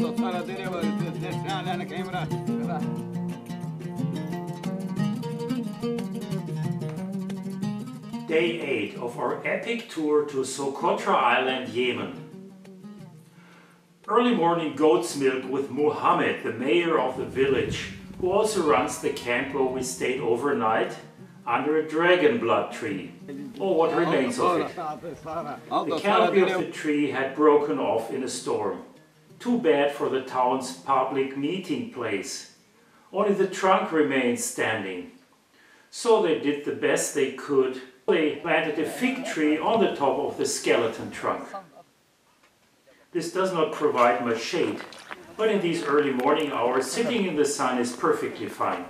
Day 8 of our epic tour to Socotra Island, Yemen. Early morning goat's milk with Mohammed, the mayor of the village, who also runs the camp where we stayed overnight under a dragon blood tree, or what remains of it. The canopy of the tree had broken off in a storm. Too bad for the town's public meeting place. Only the trunk remained standing. So they did the best they could. They planted a fig tree on the top of the skeleton trunk. This does not provide much shade, but in these early morning hours, sitting in the sun is perfectly fine.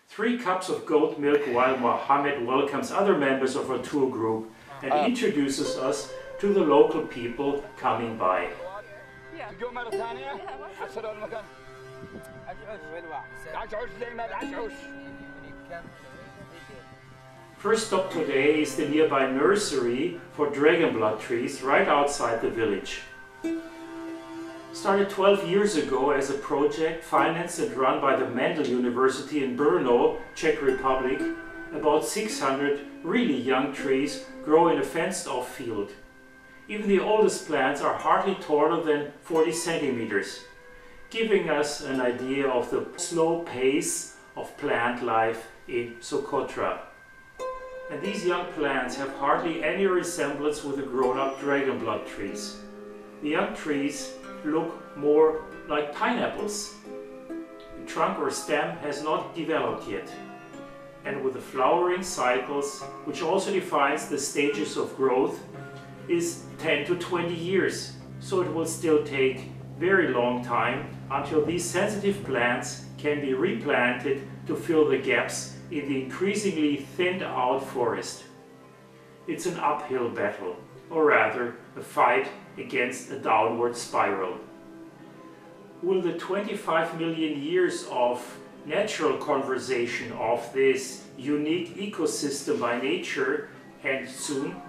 3 cups of goat milk while Mohammed welcomes other members of our tour group and introduces us to the local people coming by. First stop today is the nearby nursery for dragon blood trees right outside the village. Started 12 years ago as a project financed and run by the Mendel University in Brno, Czech Republic, about 600 really young trees grow in a fenced-off field. Even the oldest plants are hardly taller than 40 centimeters, giving us an idea of the slow pace of plant life in Socotra. And these young plants have hardly any resemblance with the grown-up dragon blood trees. The young trees look more like pineapples. The trunk or stem has not developed yet. And with the flowering cycles, which also defines the stages of growth, is 10 to 20 years. So it will still take very long time until these sensitive plants can be replanted to fill the gaps in the increasingly thinned out forest. It's an uphill battle, or rather a fight against a downward spiral. Will the 25 million years of natural conservation of this unique ecosystem by nature end soon?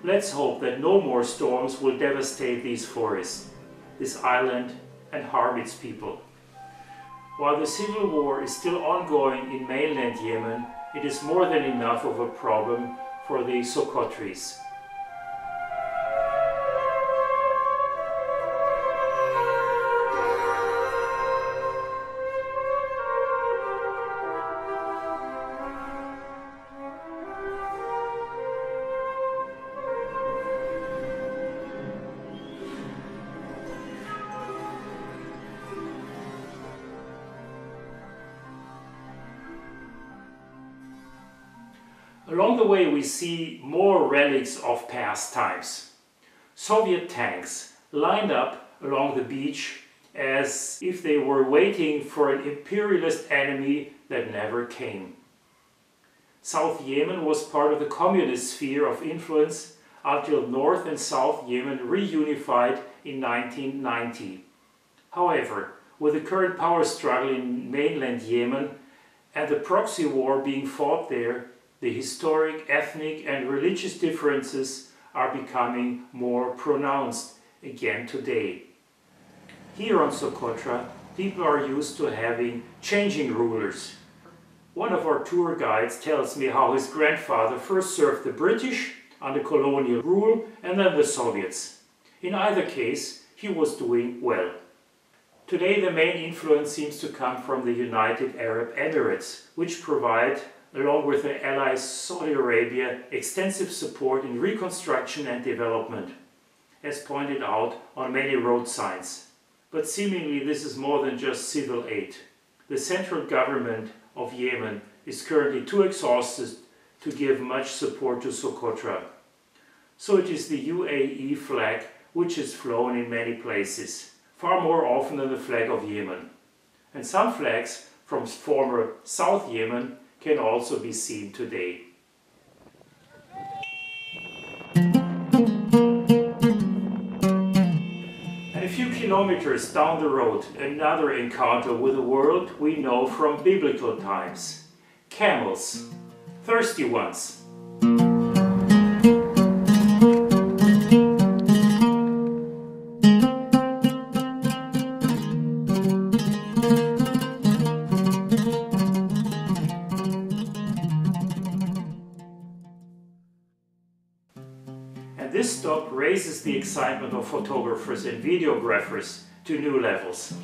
Let's hope that no more storms will devastate these forests, this island, and harm its people. While the civil war is still ongoing in mainland Yemen, it is more than enough of a problem for the Socotris. Along the way we see more relics of past times. Soviet tanks lined up along the beach as if they were waiting for an imperialist enemy that never came. South Yemen was part of the communist sphere of influence until North and South Yemen reunified in 1990. However, with the current power struggle in mainland Yemen and the proxy war being fought there, the historic, ethnic and religious differences are becoming more pronounced again today. Here on Socotra, people are used to having changing rulers. One of our tour guides tells me how his grandfather first served the British under colonial rule and then the Soviets. In either case, he was doing well. Today the main influence seems to come from the United Arab Emirates, which provide, along with their allies Saudi Arabia, extensive support in reconstruction and development, as pointed out on many road signs. But seemingly this is more than just civil aid. The central government of Yemen is currently too exhausted to give much support to Socotra. So it is the UAE flag which is flown in many places, far more often than the flag of Yemen. And some flags from former South Yemen can also be seen today. And a few kilometers down the road, another encounter with a world we know from biblical times. Camels, thirsty ones. And this stop raises the excitement of photographers and videographers to new levels.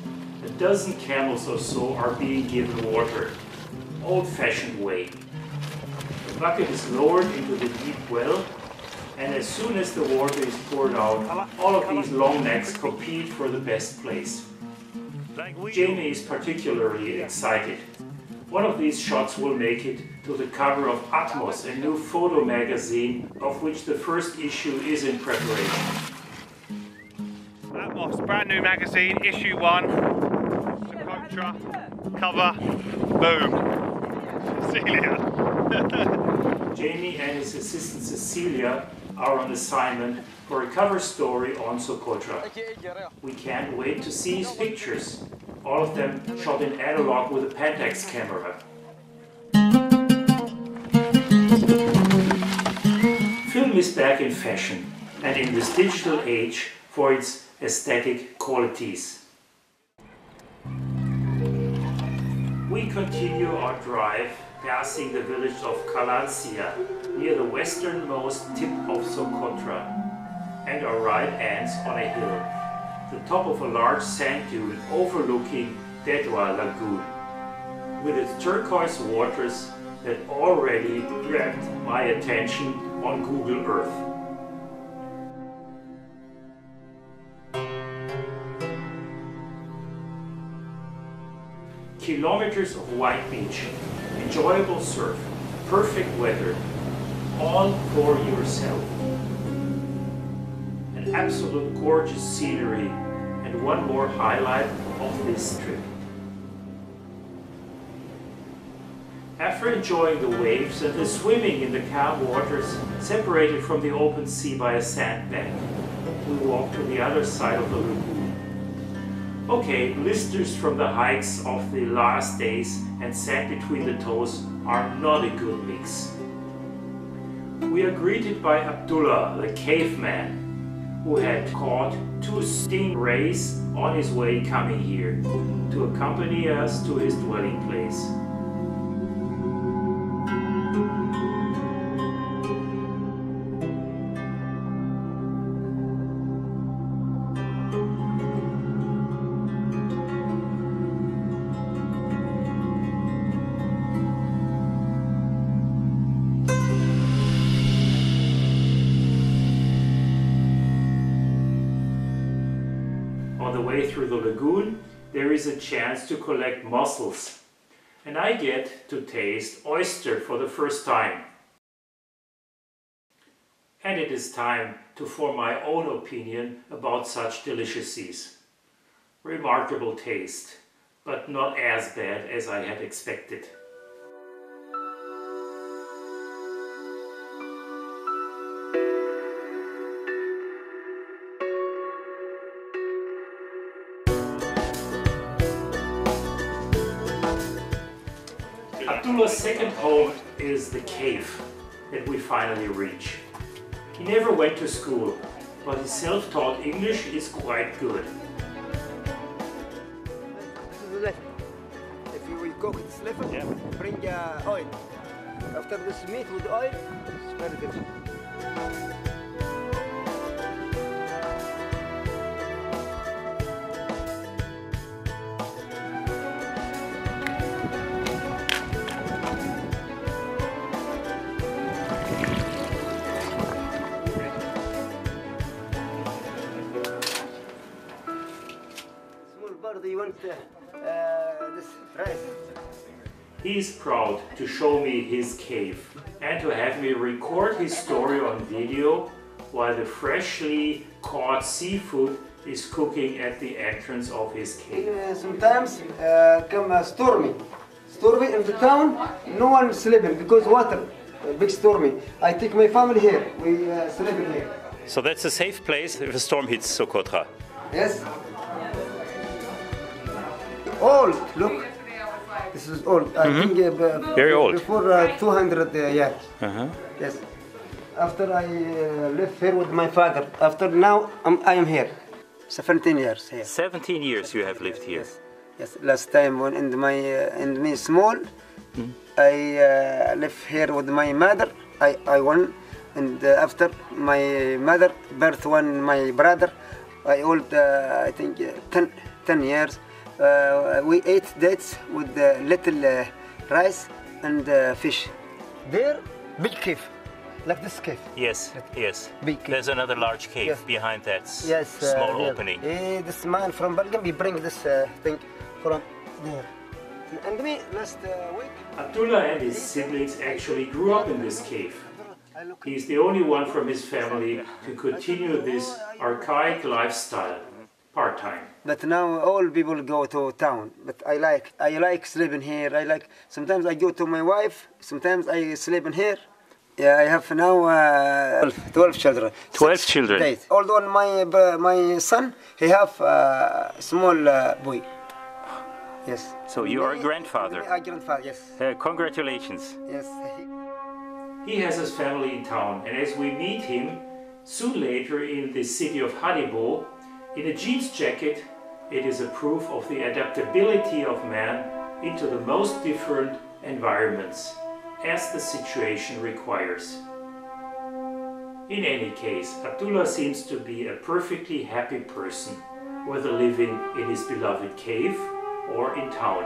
A dozen camels or so are being given water, old-fashioned way. The bucket is lowered into the deep well, and as soon as the water is poured out, all of these long necks compete for the best place. Jamie is particularly excited. One of these shots will make it to the cover of Atmos, a new photo magazine of which the first issue is in preparation. Atmos, brand new magazine, issue 1, Socotra, cover, boom, Cecilia. Jamie and his assistant Cecilia are on assignment for a cover story on Socotra. We can't wait to see his pictures, all of them shot in analog with a Pentax camera. Film is back in fashion and in this digital age for its aesthetic qualities. We continue our drive passing the village of Kalancia near the westernmost tip of Socotra, and our ride ends on a hill, the top of a large sand dune overlooking Detwah Lagoon, with its turquoise waters that already grabbed my attention on Google Earth. Kilometers of white beach, enjoyable surf, perfect weather, all for yourself. An absolute gorgeous scenery and one more highlight of this trip. After enjoying the waves and the swimming in the calm waters separated from the open sea by a sandbank, we walked to the other side of the lagoon. Okay, blisters from the hikes of the last days and sand between the toes are not a good mix. We are greeted by Abdullah, the caveman, who had caught 2 stingrays on his way coming here to accompany us to his dwelling place. On the way through the lagoon, there is a chance to collect mussels, and I get to taste oyster for the first time. And it is time to form my own opinion about such delicacies. Remarkable taste, but not as bad as I had expected. Abdullah's second home is the cave that we finally reach. He never went to school, but his self-taught English is quite good. If you will cook it liver, bring oil. After this meat with oil, it's very good. You want this rice? He is proud to show me his cave and to have me record his story on video while the freshly caught seafood is cooking at the entrance of his cave. Sometimes come stormy in the town. No one sleeping because water, big stormy. I take my family here. We sleeping here. So that's a safe place if a storm hits Socotra. Yes. Old, look. This is old. I think very old. Before 200 years. Yes. After I live here with my father. After now, I am here. 17 years here. 17 years you have lived here. Yes. Last time when in me small, I live here with my mother. I won And after my mother birth my brother, I old I think 10 years. We ate dates with little rice and fish. There, big cave, like this cave. Yes, yes. Big cave. There's another large cave Yes. behind that Yes, small there. opening. This man from Belgium, he bring this thing from there. And me last week. Abdullah and his siblings actually grew up in this cave. He is the only one from his family to continue this archaic lifestyle, part-time. But now all people go to town. But I like sleeping here. Sometimes I go to my wife. Sometimes I sleep in here. Yeah, I have now 12 children. 12 6 children. days. Although my son, he have a small boy. Yes. So you are a grandfather. A grandfather, yes. Congratulations. Yes. He has his family in town, and as we meet him soon later in the city of Haribo, in a jeans jacket, it is a proof of the adaptability of man into the most different environments, as the situation requires. In any case, Abdullah seems to be a perfectly happy person, whether living in his beloved cave or in town.